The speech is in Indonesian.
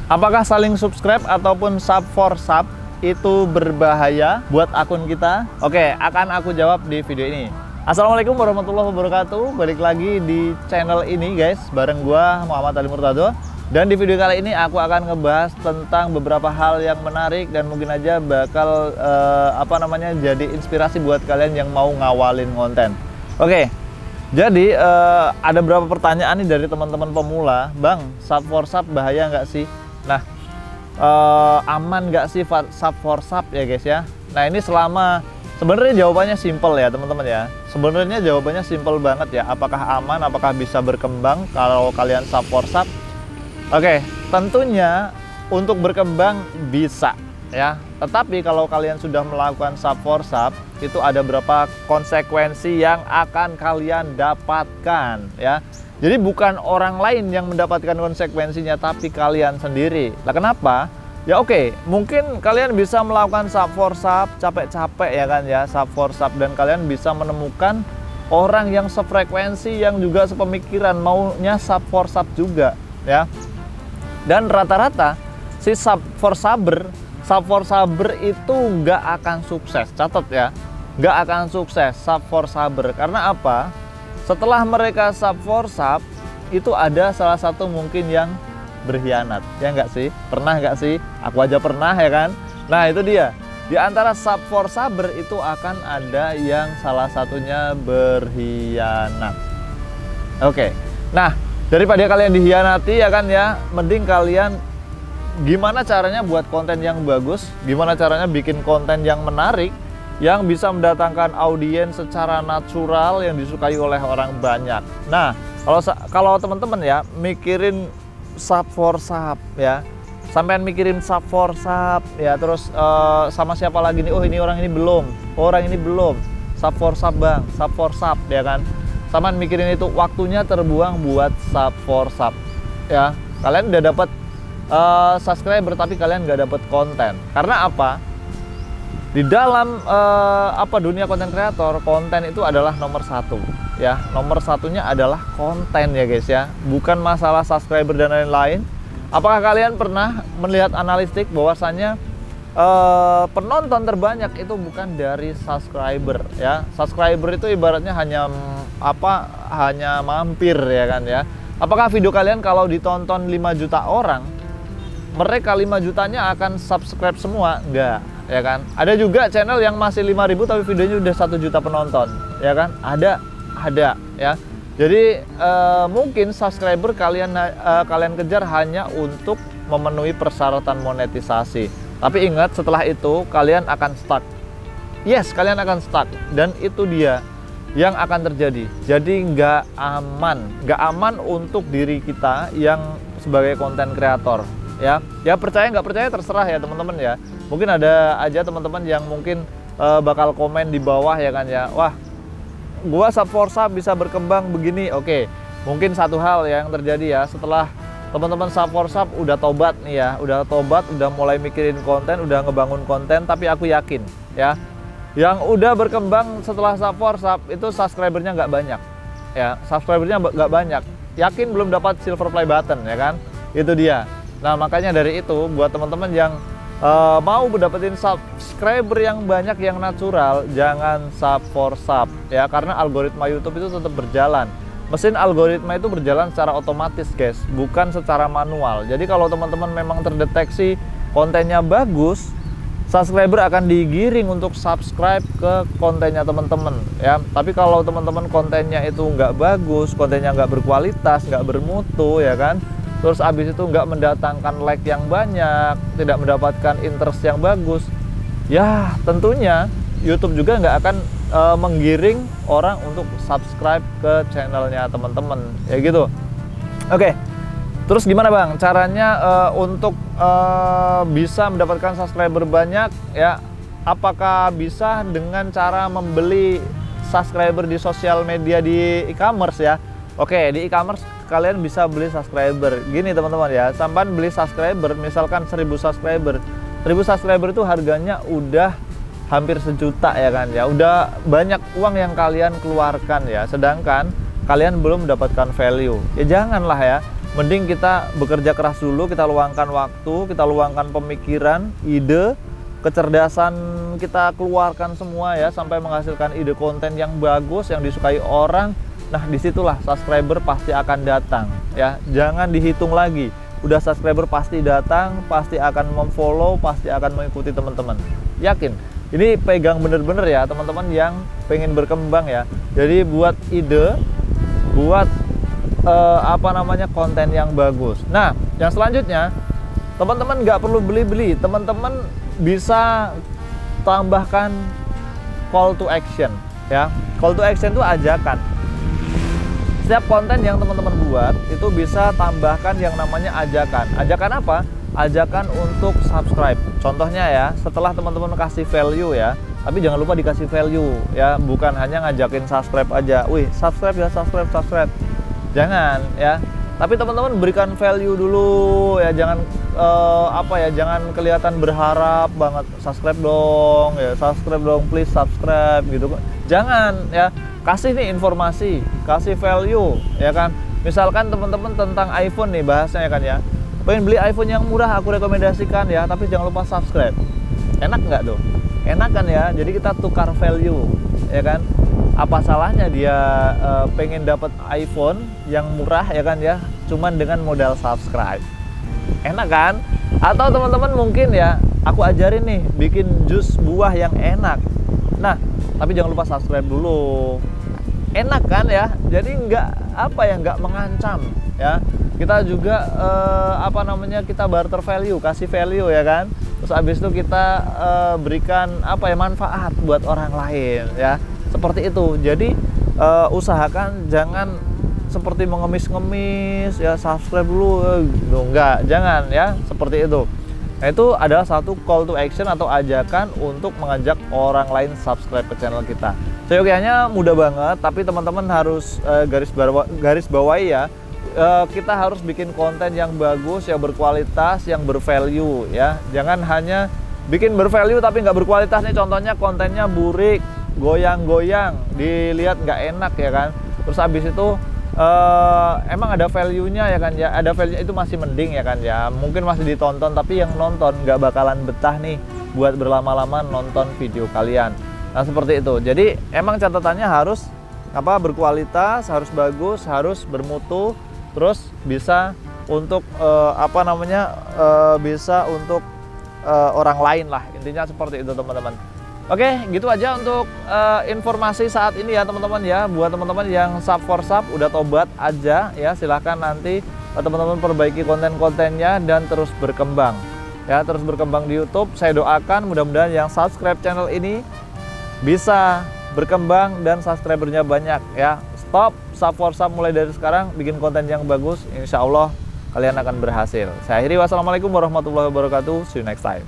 Apakah saling subscribe ataupun sub for sub itu berbahaya buat akun kita? Oke, akan aku jawab di video ini. Assalamualaikum warahmatullahi wabarakatuh. Balik lagi di channel ini guys, bareng gua Muhammad Ali Murtado. Dan di video kali ini aku akan ngebahas tentang beberapa hal yang menarik dan mungkin aja bakal jadi inspirasi buat kalian yang mau ngawalin konten. Oke. Jadi ada beberapa pertanyaan nih dari teman-teman pemula. Bang, sub for sub bahaya nggak sih? Nah, aman nggak sih sub for sub ya guys ya? Nah, ini sebenarnya jawabannya simple ya teman-teman ya. Sebenarnya jawabannya simple banget ya. Apakah aman? Apakah bisa berkembang kalau kalian sub for sub? Oke, tentunya untuk berkembang bisa ya. Tetapi kalau kalian sudah melakukan sub for sub, itu ada beberapa konsekuensi yang akan kalian dapatkan ya. Jadi bukan orang lain yang mendapatkan konsekuensinya, tapi kalian sendiri. Lah kenapa? Ya oke, mungkin kalian bisa melakukan sub for sub, capek-capek ya kan ya, sub for sub, dan kalian bisa menemukan orang yang sefrekuensi, yang juga sepemikiran, maunya sub for sub juga ya. Dan rata-rata si sub for subber itu nggak akan sukses. Catat ya, nggak akan sukses sub for subber. Karena apa? Setelah mereka sub for sub, itu ada salah satu mungkin yang berkhianat. Ya nggak sih? Pernah nggak sih? Aku aja pernah ya kan? Nah itu dia. Di antara sub for subber itu akan ada yang salah satunya berkhianat. Oke. Nah, daripada kalian dikhianati ya kan ya, mending kalian gimana caranya buat konten yang bagus, gimana caranya bikin konten yang menarik, yang bisa mendatangkan audiens secara natural yang disukai oleh orang banyak. Nah, kalau teman-teman ya mikirin sub for sub ya, sampean mikirin sub for sub ya, terus sama siapa lagi nih? Oh ini orang ini belum, orang ini belum sub for sub bang, sub for sub ya kan? Sampean mikirin itu, waktunya terbuang buat sub for sub ya. Kalian udah dapat subscriber tapi kalian nggak dapat konten. Karena apa? Di dalam dunia konten kreator, konten itu adalah nomor satu ya. Nomor satunya adalah konten ya guys ya, bukan masalah subscriber dan lain-lain. Apakah kalian pernah melihat analitik bahwasannya penonton terbanyak itu bukan dari subscriber ya. Subscriber itu ibaratnya hanya mampir ya kan ya. Apakah video kalian kalau ditonton 5 juta orang, mereka 5 jutanya akan subscribe semua? Enggak ya kan. Ada juga channel yang masih 5.000 tapi videonya udah 1 juta penonton ya kan. Ada ya. Jadi mungkin subscriber kalian kejar hanya untuk memenuhi persyaratan monetisasi. Tapi ingat, setelah itu kalian akan stuck. Yes, kalian akan stuck, dan itu dia yang akan terjadi. Jadi nggak aman untuk diri kita yang sebagai konten kreator ya. Ya percaya nggak percaya terserah ya teman-teman ya. Mungkin ada aja teman-teman yang mungkin bakal komen di bawah ya kan ya, wah gua sub for sub bisa berkembang begini. Oke, mungkin satu hal yang terjadi ya, setelah teman-teman sub for sub udah tobat nih ya, udah mulai mikirin konten, udah ngebangun konten, tapi aku yakin ya, yang udah berkembang setelah sub for sub itu subscribernya nggak banyak ya, subscribernya nggak banyak, yakin belum dapat silver play button ya kan, itu dia. Nah makanya dari itu buat teman-teman yang mau dapetin subscriber yang banyak, yang natural, jangan sub for sub ya, karena algoritma YouTube itu tetap berjalan. Mesin algoritma itu berjalan secara otomatis guys, bukan secara manual. Jadi kalau teman-teman memang terdeteksi kontennya bagus, subscriber akan digiring untuk subscribe ke kontennya teman-teman ya. Tapi kalau teman-teman kontennya itu nggak bagus, kontennya nggak berkualitas, nggak bermutu ya kan, terus abis itu nggak mendatangkan like yang banyak, tidak mendapatkan interest yang bagus, ya tentunya YouTube juga nggak akan menggiring orang untuk subscribe ke channelnya teman-teman ya gitu. Oke, terus gimana bang caranya untuk bisa mendapatkan subscriber banyak ya? Apakah bisa dengan cara membeli subscriber di sosial media, di e-commerce ya? Oke, di e-commerce kalian bisa beli subscriber. Gini teman-teman ya, sampai beli subscriber, misalkan 1000 subscriber. 1000 subscriber itu harganya udah hampir sejuta ya kan ya, udah banyak uang yang kalian keluarkan ya, sedangkan kalian belum mendapatkan value. Ya janganlah ya, mending kita bekerja keras dulu, kita luangkan waktu, kita luangkan pemikiran, ide, kecerdasan kita keluarkan semua ya, sampai menghasilkan ide konten yang bagus, yang disukai orang. Nah, disitulah subscriber pasti akan datang ya. Jangan dihitung lagi, udah subscriber pasti datang, pasti akan memfollow, pasti akan mengikuti teman-teman. Yakin, ini pegang bener-bener ya teman-teman yang pengen berkembang ya. Jadi buat ide, buat konten yang bagus. Nah, yang selanjutnya, teman-teman nggak perlu beli-beli, teman-teman bisa tambahkan call to action ya. Call to action itu ajakan. Setiap konten yang teman-teman buat itu bisa tambahkan yang namanya ajakan. Ajakan apa? Ajakan untuk subscribe. Contohnya ya, setelah teman-teman kasih value ya, tapi jangan lupa dikasih value ya, bukan hanya ngajakin subscribe aja. Wih, subscribe ya, subscribe. Jangan ya. Tapi teman-teman berikan value dulu ya, jangan jangan kelihatan berharap banget, subscribe dong ya, subscribe dong, please subscribe gitu. Jangan ya. Kasih nih informasi, kasih value ya kan. Misalkan teman-teman tentang iPhone nih bahasnya ya kan ya. Pengen beli iPhone yang murah, aku rekomendasikan ya, tapi jangan lupa subscribe. Enak nggak tuh? Enak kan ya. Jadi kita tukar value ya kan. Apa salahnya dia pengen dapat iPhone yang murah ya kan ya, cuman dengan modal subscribe. Enak kan? Atau teman-teman mungkin ya, aku ajarin nih bikin jus buah yang enak. Nah, tapi jangan lupa subscribe dulu. Enak kan ya? Jadi nggak mengancam ya. Kita juga kita barter value, kasih value ya kan. Terus habis itu kita berikan manfaat buat orang lain ya. Seperti itu. Jadi usahakan jangan seperti mengemis-ngemis ya, subscribe dulu gitu. Jangan ya, seperti itu. Nah, itu adalah satu call to action atau ajakan untuk mengajak orang lain subscribe ke channel kita. Seyogianya mudah banget, tapi teman-teman harus garis bawahi ya. Kita harus bikin konten yang bagus, yang berkualitas, yang bervalue ya. Jangan hanya bikin bervalue tapi nggak berkualitas nih. Contohnya kontennya burik, goyang-goyang, dilihat nggak enak ya kan. Terus habis itu emang ada value-nya ya kan ya, ada value itu masih mending ya kan ya, mungkin masih ditonton, tapi yang nonton nggak bakalan betah nih buat berlama-lama nonton video kalian. Nah, seperti itu. Jadi emang catatannya harus berkualitas, harus bagus, harus bermutu, terus bisa untuk bisa untuk orang lain lah, intinya seperti itu teman-teman. Oke, gitu aja untuk informasi saat ini ya teman-teman ya. Buat teman-teman yang sub for sub udah tobat aja ya, silahkan nanti teman-teman perbaiki konten-kontennya dan terus berkembang ya, terus berkembang di YouTube. Saya doakan mudah-mudahan yang subscribe channel ini bisa berkembang dan subscribernya banyak ya. Stop sub for sub mulai dari sekarang, bikin konten yang bagus, insya Allah kalian akan berhasil. Saya akhiri, wassalamualaikum warahmatullahi wabarakatuh. See you next time.